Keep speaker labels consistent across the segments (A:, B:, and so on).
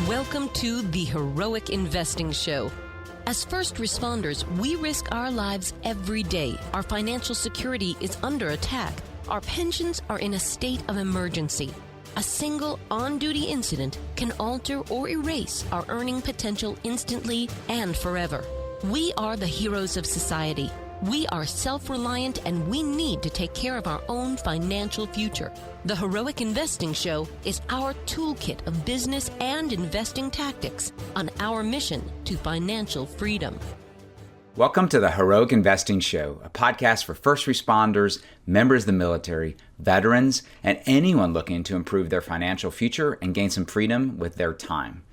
A: Welcome to the Heroic Investing Show. As first responders, we risk our lives every day. Our financial security is under attack. Our pensions are in a state of emergency. A single on-duty incident can alter or erase our earning potential instantly and forever. We are the heroes of society. We are self-reliant and we need to take care of our own financial future. The Heroic Investing Show is our toolkit of business and investing tactics on our mission to financial freedom.
B: Welcome to the Heroic Investing Show, a podcast for first responders, members of the military, veterans, and anyone looking to improve their financial future and gain some freedom with their time.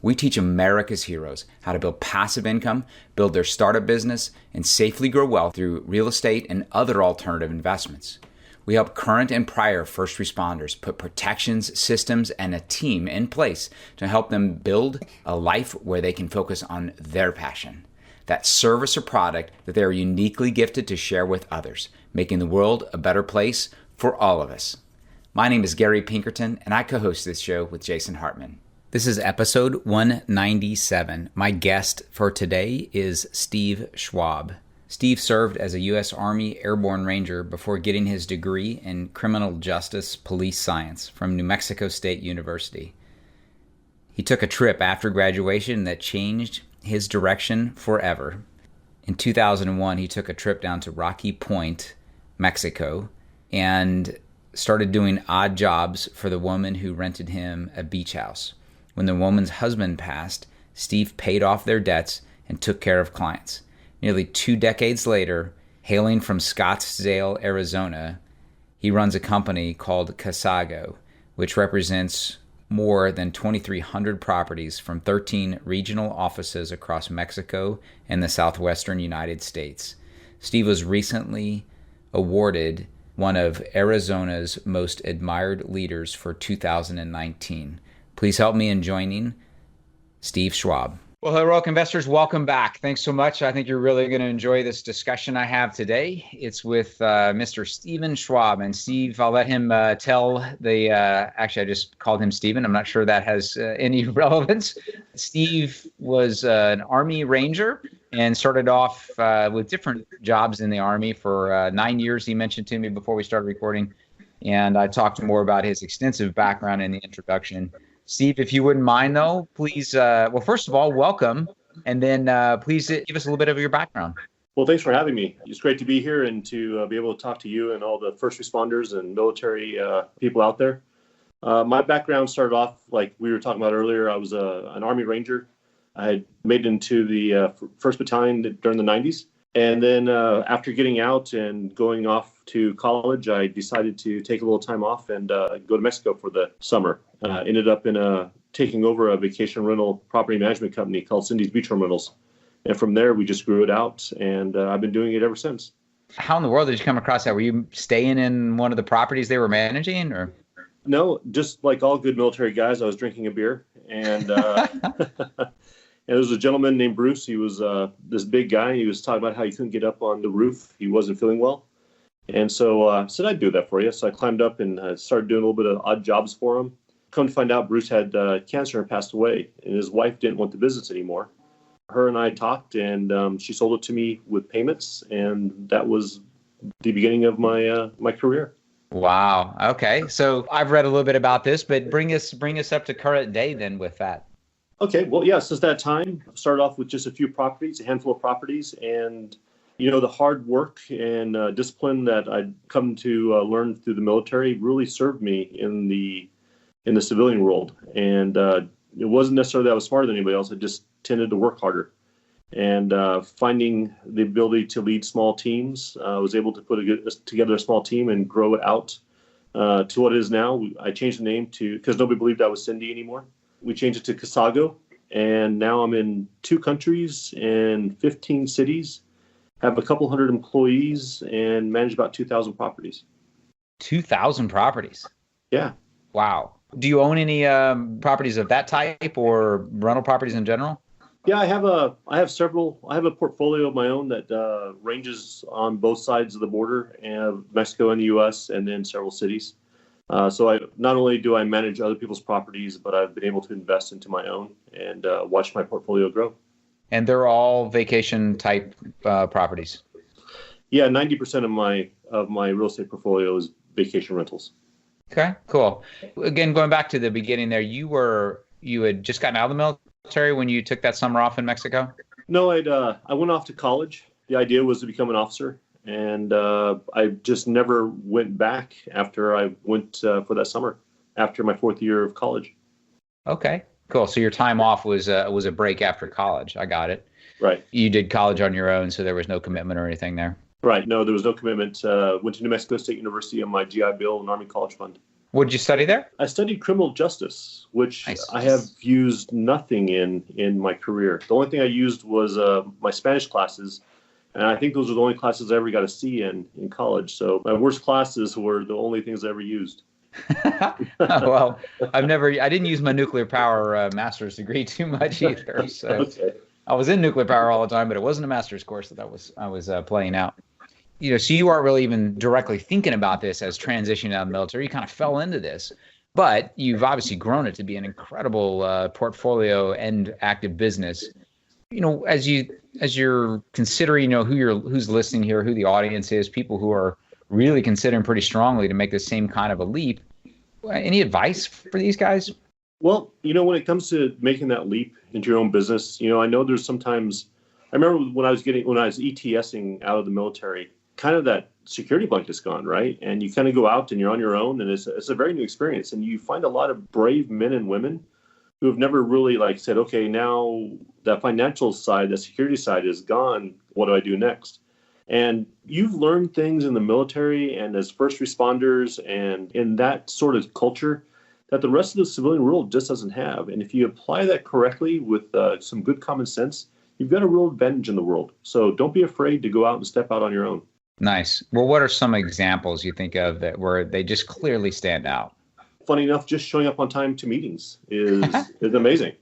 B: We teach America's heroes how to build passive income, build their startup business, and safely grow wealth through real estate and other alternative investments. We help current and prior first responders put protections, systems, and a team in place to help them build a life where they can focus on their passion, that service or product that they are uniquely gifted to share with others, making the world a better place for all of us. My name is Gary Pinkerton, and I co-host this show with Jason Hartman. This is episode 197. My guest for today is Steve Schwab. Steve served as a US Army Airborn Ranger before getting his degree in criminal justice police science from New Mexico State University. He took a trip after graduation that changed his direction forever. In 2001, he took a trip down to Rocky Point, Mexico, and started doing odd jobs for the woman who rented him a beach house. When the woman's husband passed, Steve paid off their debts and took care of clients. Nearly 2 decades later, hailing from Scottsdale, Arizona, he runs a company called Casago, which represents more than 2,300 properties from 13 regional offices across Mexico and the southwestern United States. Steve was recently awarded one of Arizona's most admired leaders for 2019. Please help me in joining Steve Schwab. Well, Heroic Investors, welcome back. Thanks so much. I think you're really going to enjoy this discussion I have today. It's with Mr. Steven Schwab. And Steve, I'll let him tell the, actually, I just called him Steven. I'm not sure that has any relevance. Steve was an Army Ranger and started off with different jobs in the Army for 9 years, he mentioned to me before we started recording. And I talked more about his extensive background in the introduction. Steve, if you wouldn't mind, though, please, well, first of all, welcome. And then please give us a little bit of your background.
C: Well, thanks for having me. It's great to be here and to be able to talk to you and all the first responders and military people out there. My background started off, like we were talking about earlier, I was an Army Ranger. I had made it into the 1st Battalion during the 90s. And then after getting out and going off to college, I decided to take a little time off and go to Mexico for the summer. Ended up taking over a vacation rental property management company called Cindy's Beach Home Rentals. And from there, we just grew it out, and I've been doing it ever since.
B: How in the world did you come across that? Were you staying in one of the properties they were managing, or?
C: No, just like all good military guys, I was drinking a beer, and and there was a gentleman named Bruce. He was this big guy. He was talking about how he couldn't get up on the roof. He wasn't feeling well. And so I said, I'd do that for you. So I climbed up and started doing a little bit of odd jobs for him. Come to find out, Bruce had cancer and passed away. And his wife didn't want the business anymore. Her and I talked, and she sold it to me with payments. And that was the beginning of my career.
B: Wow. Okay. So I've read a little bit about this, but bring us up to current day then with that.
C: Okay, well, yeah, since that time, I started off with just a few properties, a handful of properties, and, you know, the hard work and discipline that I'd come to learn through the military really served me in the civilian world. And it wasn't necessarily that I was smarter than anybody else. I just tended to work harder. And finding the ability to lead small teams, I was able to put together a small team and grow it out to what it is now. I changed the name because nobody believed I was Cindy anymore. We changed it to Casago, and now I'm in 2 countries and 15 cities, have a couple hundred employees, and manage about 2,000 properties.
B: 2,000 properties?
C: Yeah.
B: Wow. Do you own any properties of that type or rental properties in general?
C: Yeah, I have several. I have a portfolio of my own that ranges on both sides of the border of Mexico and the U.S., and then several cities. So I not only do I manage other people's properties, but I've been able to invest into my own and watch my portfolio grow.
B: And they're all vacation type properties.
C: Yeah, 90% of my real estate portfolio is vacation rentals.
B: Okay, cool. Again, going back to the beginning there, you had just gotten out of the military when you took that summer off in Mexico?
C: No, I went off to college. The idea was to become an officer, and I just never went back after I went for that summer after my fourth year of college.
B: Okay, cool. So your time off was a break after college. I got it.
C: Right.
B: You did college on your own, so there was no commitment or anything there.
C: Right. No, there was no commitment. Went to New Mexico State University on my GI Bill and Army College Fund.
B: What did you study there?
C: I studied criminal justice, which
B: Nice.
C: I have used nothing in my career. The only thing I used was my Spanish classes, and I think those were the only classes I ever got a C in college. So my worst classes were the only things I ever used.
B: Well, I didn't use my nuclear power master's degree too much either. So
C: Okay.
B: I was in nuclear power all the time, but it wasn't a master's course that I was playing out. So you aren't really even directly thinking about this as transitioning out of the military. You kind of fell into this, but you've obviously grown it to be an incredible portfolio and active business. As you're considering, who's listening here, who the audience is, people who are really considering pretty strongly to make the same kind of a leap. Any advice for these guys?
C: Well, when it comes to making that leap into your own business, I know there's sometimes. I remember when I was ETSing out of the military, kind of that security blanket's gone, right? And you kind of go out and you're on your own, and it's a very new experience. And you find a lot of brave men and women who have never really said, okay, now that financial side, the security side is gone. What do I do next? And you've learned things in the military and as first responders and in that sort of culture that the rest of the civilian world just doesn't have. And if you apply that correctly with some good common sense, you've got a real advantage in the world. So don't be afraid to go out and step out on your own.
B: Nice. Well, what are some examples you think of where they just clearly stand out?
C: Funny enough, just showing up on time to meetings is amazing.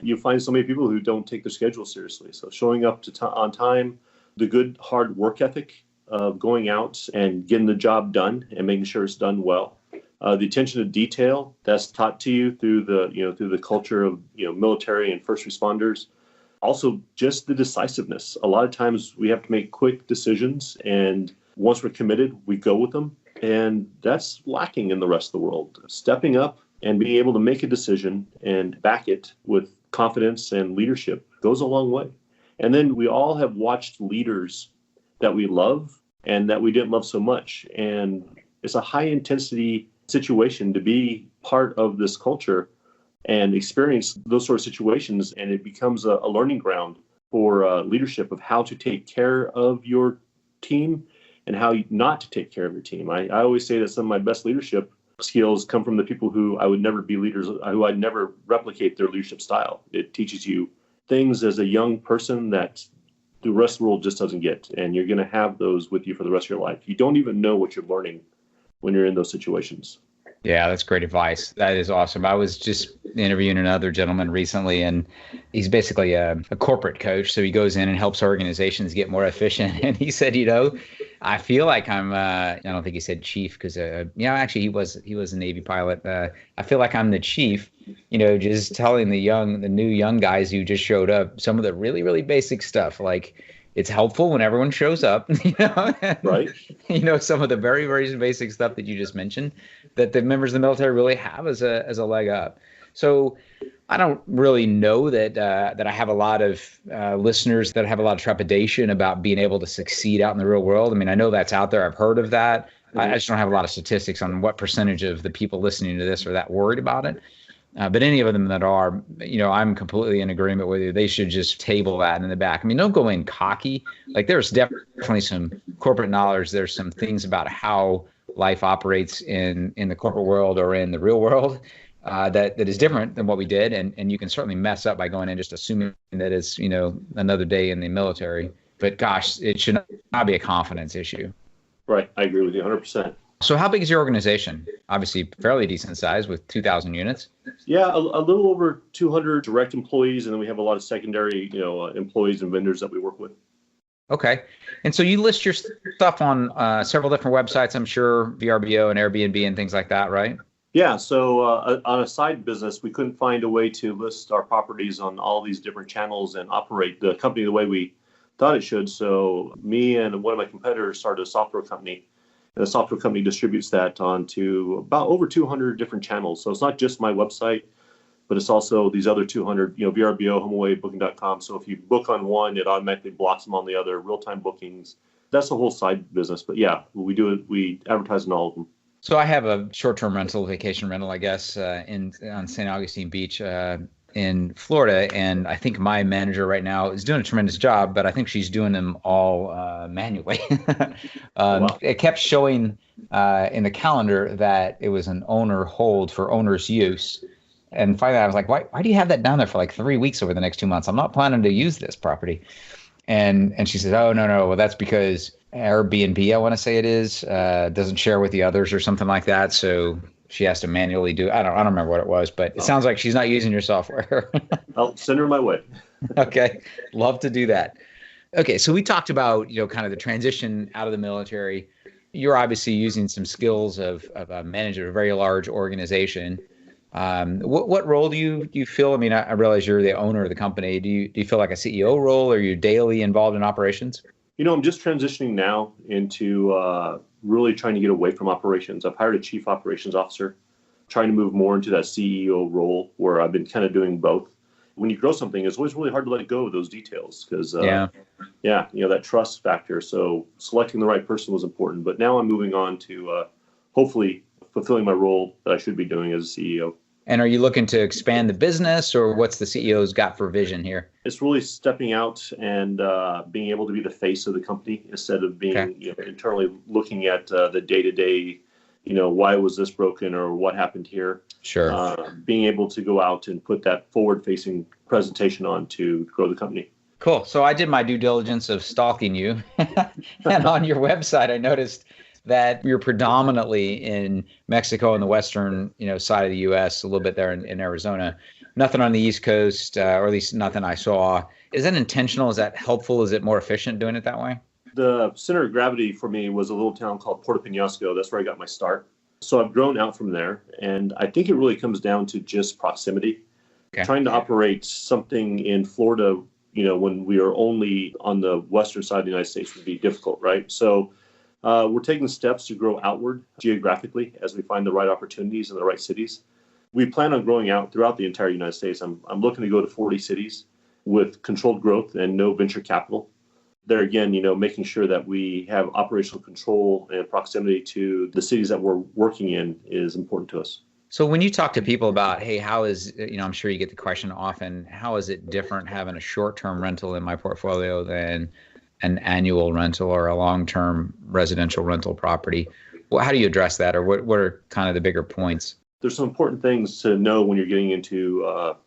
C: You find so many people who don't take their schedule seriously. So showing up on time, the good hard work ethic of going out and getting the job done and making sure it's done well. The attention to detail that's taught to you through the culture of military and first responders. Also, just the decisiveness. A lot of times we have to make quick decisions, and once we're committed, we go with them. And that's lacking in the rest of the world. Stepping up and being able to make a decision and back it with confidence and leadership goes a long way. And then we all have watched leaders that we love and that we didn't love so much. And it's a high intensity situation to be part of this culture and experience those sort of situations. And it becomes a learning ground for leadership of how to take care of your team and how not to take care of your team. I always say that some of my best leadership skills come from the people who I would never be leaders, who I'd never replicate their leadership style. It teaches you things as a young person that the rest of the world just doesn't get. And you're going to have those with you for the rest of your life. You don't even know what you're learning when you're in those situations.
B: Yeah, that's great advice. That is awesome. I was just interviewing another gentleman recently, and he's basically a corporate coach. So he goes in and helps organizations get more efficient. And he said, I feel like I'm, I don't think he said chief because, actually he was a Navy pilot. I feel like I'm the chief, just telling the new young guys who just showed up some of the really, really basic stuff. Like, it's helpful when everyone shows up,
C: Right.
B: Some of the very, very basic stuff that you just mentioned that the members of the military really have as a leg up. So I don't really know that I have a lot of listeners that have a lot of trepidation about being able to succeed out in the real world. I mean, I know that's out there. I've heard of that. I just don't have a lot of statistics on what percentage of the people listening to this are that worried about it. But any of them that are, I'm completely in agreement with you. They should just table that in the back. I mean, don't go in cocky. Like, there's definitely some corporate knowledge. There's some things about how life operates in the corporate world or in the real world that is different than what we did. And you can certainly mess up by going in just assuming that it's, another day in the military. But gosh, it should not be a confidence issue.
C: Right. I agree with you 100%.
B: So how big is your organization? Obviously fairly decent size with 2,000 units.
C: Yeah, a little over 200 direct employees, and then we have a lot of secondary, employees and vendors that we work with.
B: Okay. And so you list your stuff on several different websites, I'm sure, VRBO and Airbnb and things like that, right?
C: Yeah, so on a side business, we couldn't find a way to list our properties on all these different channels and operate the company the way we thought it should. So me and one of my competitors started a software company, and the software company distributes that onto about over 200 different channels. So it's not just my website, but it's also these other 200, VRBO, HomeAway, Booking.com. So if you book on one, it automatically blocks them on the other, real-time bookings. That's a whole side business. But yeah, we do it. We advertise on all of them.
B: So I have a short-term rental, vacation rental, I guess, on St. Augustine Beach in Florida, and I think my manager right now is doing a tremendous job, but I think she's doing them all manually.
C: Wow.
B: It kept showing in the calendar that it was an owner hold for owner's use, and finally I was like, why do you have that down there for like 3 weeks over the next 2 months? I'm not planning to use this property. And she said, oh, no, well, that's because Airbnb, I want to say it is, doesn't share with the others or something like that. So she has to manually do, I don't remember what it was, but it sounds like she's not using your software.
C: I'll send her my way.
B: Okay. Love to do that. Okay. So we talked about, kind of the transition out of the military. You're obviously using some skills of a manager of a very large organization. What role do you feel? I mean, I realize you're the owner of the company. Do you feel like a CEO role? Are you daily involved in operations?
C: I'm just transitioning now into really trying to get away from operations. I've hired a chief operations officer, trying to move more into that CEO role where I've been kind of doing both. When you grow something, it's always really hard to let go of those details because, that trust factor. So selecting the right person was important. But now I'm moving on to hopefully fulfilling my role that I should be doing as a CEO.
B: And are you looking to expand the business, or what's the CEO's got for vision here?
C: It's really stepping out and being able to be the face of the company instead of being internally looking at the day-to-day, why was this broken or what happened here?
B: Sure.
C: Being able to go out and put that forward-facing presentation on to grow the company.
B: Cool. So I did my due diligence of stalking you. And on your website, I noticed that you're predominantly in Mexico and the western, side of the U.S., a little bit there in Arizona. Nothing on the East Coast, or at least nothing I saw. Is that intentional? Is that helpful? Is it more efficient doing it that way?
C: The center of gravity for me was a little town called Puerto Penasco. That's where I got my start. So I've grown out from there. And I think it really comes down to just proximity. Okay. Trying to operate something in Florida, when we are only on the western side of the United States would be difficult, right? So we're taking steps to grow outward geographically as we find the right opportunities in the right cities. We plan on growing out throughout the entire United States. I'm looking to go to 40 cities with controlled growth and no venture capital. There again, making sure that we have operational control and proximity to the cities that we're working in is important to us.
B: So when you talk to people about, hey, how is, I'm sure you get the question often, how is it different having a short-term rental in my portfolio than an annual rental or a long-term residential rental property? Well, how do you address that, or what are kind of the bigger points?
C: There's some important things to know when you're getting into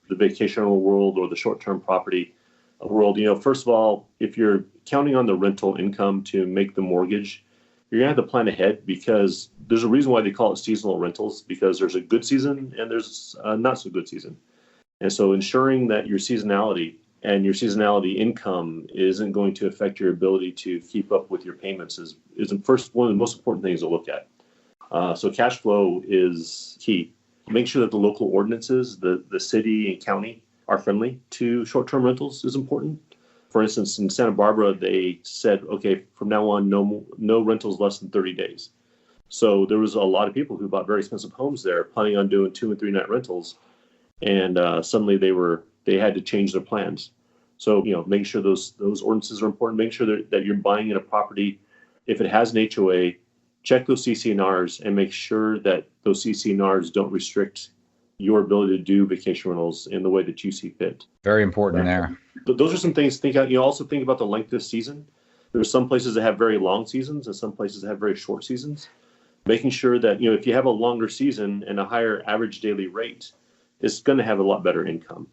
C: the vacation rental world or the short-term property world. First of all, if you're counting on the rental income to make the mortgage, you're going to have to plan ahead because there's a reason why they call it seasonal rentals, because there's a good season and there's a not so good season. And so ensuring that your seasonality income isn't going to affect your ability to keep up with your payments is first one of the most important things to look at. So cash flow is key. Make sure that the local ordinances, the city and county are friendly to short-term rentals is important. For instance, in Santa Barbara, they said, okay, from now on, no rentals less than 30 days. So there was a lot of people who bought very expensive homes there, planning on doing 2 and 3 night rentals, and suddenly they had to change their plans. So making sure those ordinances are important. Make sure that you're buying in a property, if it has an HOA, check those CC&Rs and make sure that those CC&Rs don't restrict your ability to do vacation rentals in the way that you see fit.
B: Very important there.
C: But those are some things to think about. Also think about the length of season. There's some places that have very long seasons and some places that have very short seasons. Making sure that, if you have a longer season and a higher average daily rate, it's going to have a lot better income.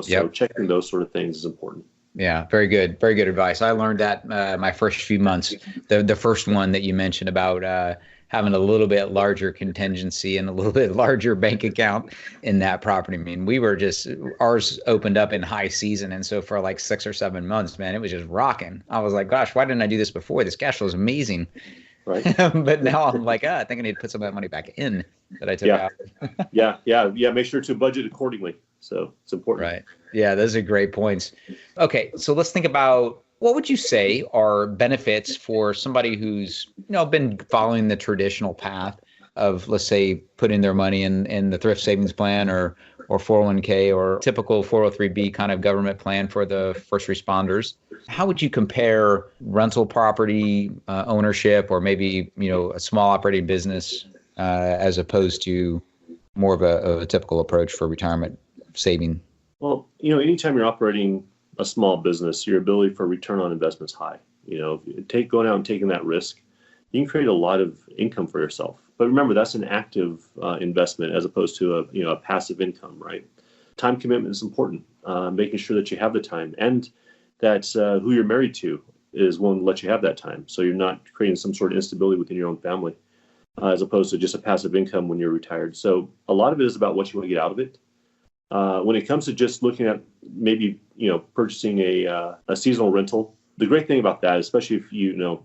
C: So checking those sort of things is important.
B: Yeah, very good. Very good advice. I learned that my first few months, the first one that you mentioned about having a little bit larger contingency and a little bit larger bank account in that property. I mean, ours opened up in high season. And so for like 6 or 7 months, man, it was just rocking. I was like, gosh, why didn't I do this before? This cash flow is amazing.
C: Right.
B: But now I'm like, I think I need to put some of that money back in that I took out.
C: Yeah. Make sure to budget accordingly. So it's important.
B: Right. Yeah, those are great points. Okay, so let's think about what would you say are benefits for somebody who's been following the traditional path of, let's say, putting their money in the thrift savings plan or 401k or typical 403b kind of government plan for the first responders. How would you compare rental property ownership or maybe a small operating business as opposed to more of a typical approach for retirement saving?
C: Well, anytime you're operating a small business, your ability for return on investment is high. Going out and taking that risk, you can create a lot of income for yourself. But remember, that's an active investment as opposed to a passive income, right? Time commitment is important. Making sure that you have the time and that who you're married to is willing to let you have that time. So you're not creating some sort of instability within your own family as opposed to just a passive income when you're retired. So a lot of it is about what you want to get out of it. When it comes to just looking at maybe purchasing a seasonal rental, the great thing about that, especially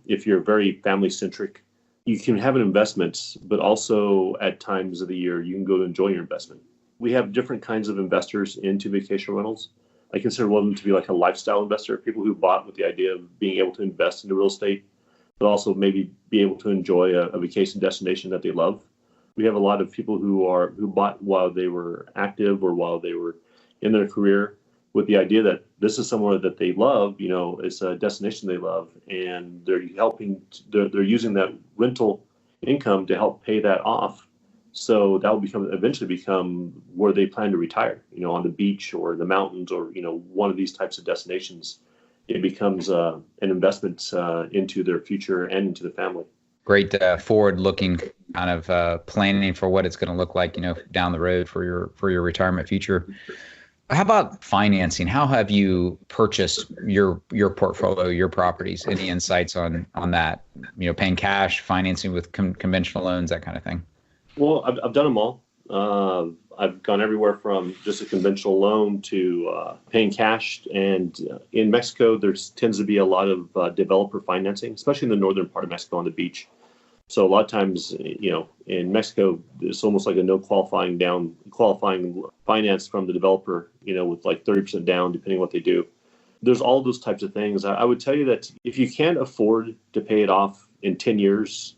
C: if you're very family centric, you can have an investment, but also at times of the year you can go to enjoy your investment. We have different kinds of investors into vacation rentals. I consider one of them to be like a lifestyle investor, people who bought with the idea of being able to invest into real estate, but also maybe be able to enjoy a vacation destination that they love. We have a lot of people who bought while they were active or while they were in their career with the idea that this is somewhere that they love, it's a destination they love, and they're using that rental income to help pay that off. So that will eventually become where they plan to retire, on the beach or the mountains or, one of these types of destinations. It becomes an investment into their future and into the family.
B: Great forward-looking kind of planning for what it's going to look like, down the road for your retirement future. How about financing? How have you purchased your portfolio, your properties? Any insights on that? Paying cash, financing with conventional loans, that kind of thing.
C: Well, I've done them all. I've gone everywhere from just a conventional loan to paying cash. And in Mexico, there tends to be a lot of developer financing, especially in the northern part of Mexico on the beach. So a lot of times, in Mexico, it's almost like a no qualifying finance from the developer, with like 30% down, depending on what they do. There's all those types of things. I would tell you that if you can't afford to pay it off in 10 years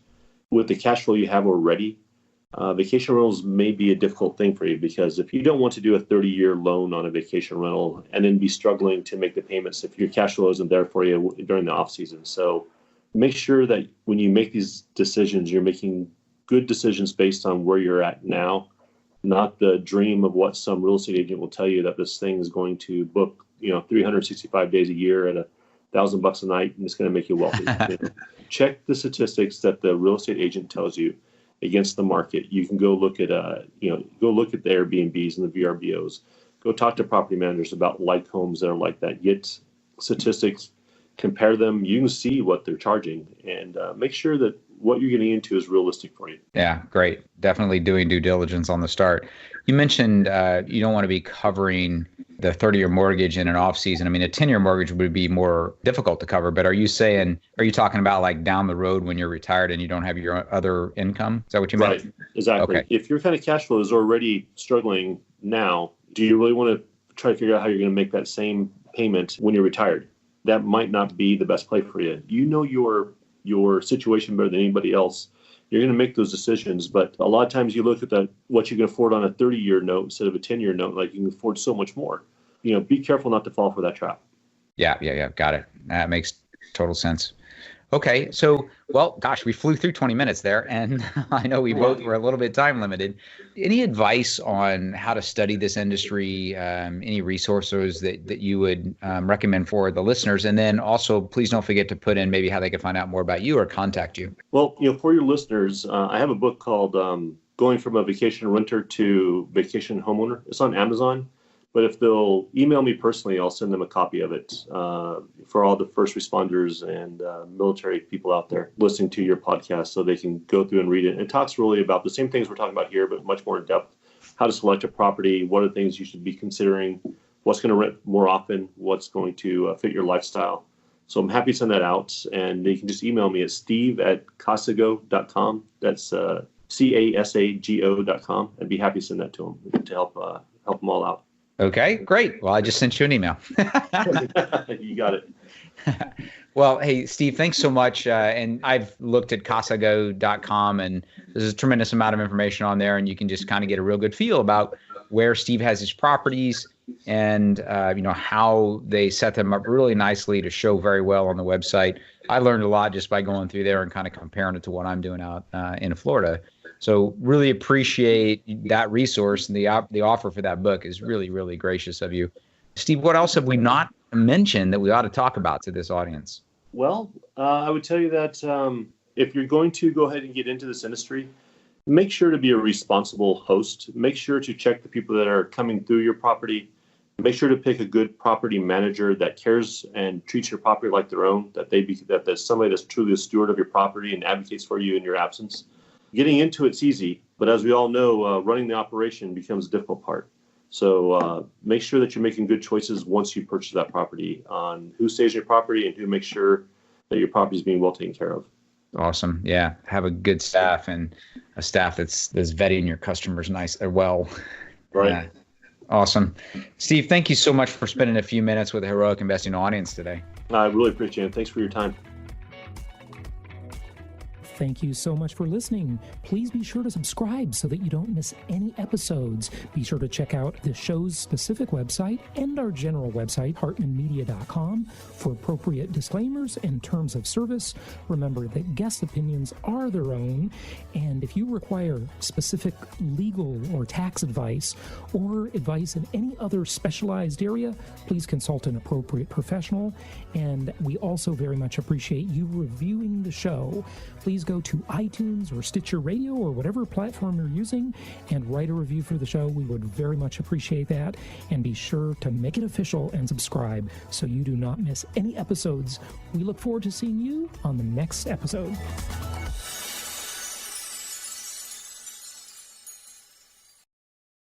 C: with the cash flow you have already, vacation rentals may be a difficult thing for you, because if you don't want to do a 30-year loan on a vacation rental and then be struggling to make the payments if your cash flow isn't there for you during the off season. So make sure that when you make these decisions, you're making good decisions based on where you're at now, not the dream of what some real estate agent will tell you that this thing is going to book, 365 days a year at $1,000 a night and it's going to make you wealthy. Check the statistics that the real estate agent tells you against the market. You can go look at the Airbnbs and the VRBOs. Go talk to property managers about like homes that are like that. Get statistics, compare them. You can see what they're charging, and make sure that what you're getting into is realistic for you.
B: Yeah, great. Definitely doing due diligence on the start. You mentioned you don't want to be covering the 30-year mortgage in an off season. I mean, a 10-year mortgage would be more difficult to cover, but are you talking about like down the road when you're retired and you don't have your other income? Is that what you meant?
C: Right, exactly.
B: Okay.
C: If your kind of cash flow is already struggling now, do you really want to try to figure out how you're going to make that same payment when you're retired? That might not be the best play for you. Your situation better than anybody else. You're going to make those decisions, but a lot of times you look at what you can afford on a 30-year note instead of a 10-year note. Like, you can afford so much more. Be careful not to fall for that trap.
B: Yeah. Got it. That makes total sense. Okay. So, well, gosh, we flew through 20 minutes there, and I know we both were a little bit time limited. Any advice on how to study this industry? Any resources that you would recommend for the listeners? And then also, please don't forget to put in maybe how they can find out more about you or contact you.
C: Well, for your listeners, I have a book called Going from a Vacation Renter to Vacation Homeowner. It's on Amazon. But if they'll email me personally, I'll send them a copy of it for all the first responders and military people out there listening to your podcast so they can go through and read it. And it talks really about the same things we're talking about here, but much more in depth. How to select a property, what are the things you should be considering, what's going to rent more often, what's going to fit your lifestyle. So I'm happy to send that out. And you can just email me at steve@casago.com. That's casago.com. I'd be happy to send that to them to help them all out.
B: Okay, great. Well, I just sent you an email.
C: You got it.
B: Well, hey, Steve, thanks so much. And I've looked at casago.com, and there's a tremendous amount of information on there, and you can just kind of get a real good feel about where Steve has his properties and how they set them up really nicely to show very well on the website. I learned a lot just by going through there and kind of comparing it to what I'm doing out in Florida. So really appreciate that resource, and the offer for that book is really, really gracious of you. Steve, what else have we not mentioned that we ought to talk about to this audience?
C: Well, I would tell you that if you're going to go ahead and get into this industry, make sure to be a responsible host. Make sure to check the people that are coming through your property. Make sure to pick a good property manager that cares and treats your property like their own, that there's somebody that's truly a steward of your property and advocates for you in your absence. Getting into it's easy, but as we all know, running the operation becomes the difficult part. So make sure that you're making good choices once you purchase that property on who stays in your property and who makes sure that your property is being well taken care of.
B: Awesome. Yeah. Have a good staff and a staff that's vetting your customers well.
C: Right.
B: Yeah. Awesome. Steve, thank you so much for spending a few minutes with the Heroic Investing audience today.
C: I really appreciate it. Thanks for your time.
D: Thank you so much for listening. Please be sure to subscribe so that you don't miss any episodes. Be sure to check out the show's specific website and our general website, hartmanmedia.com, for appropriate disclaimers and terms of service. Remember that guest opinions are their own, and if you require specific legal or tax advice or advice in any other specialized area, please consult an appropriate professional. And we also very much appreciate you reviewing the show. Please go to iTunes or Stitcher Radio or whatever platform you're using and write a review for the show. We would very much appreciate that. And be sure to make it official and subscribe so you do not miss any episodes. We look forward to seeing you on the next episode.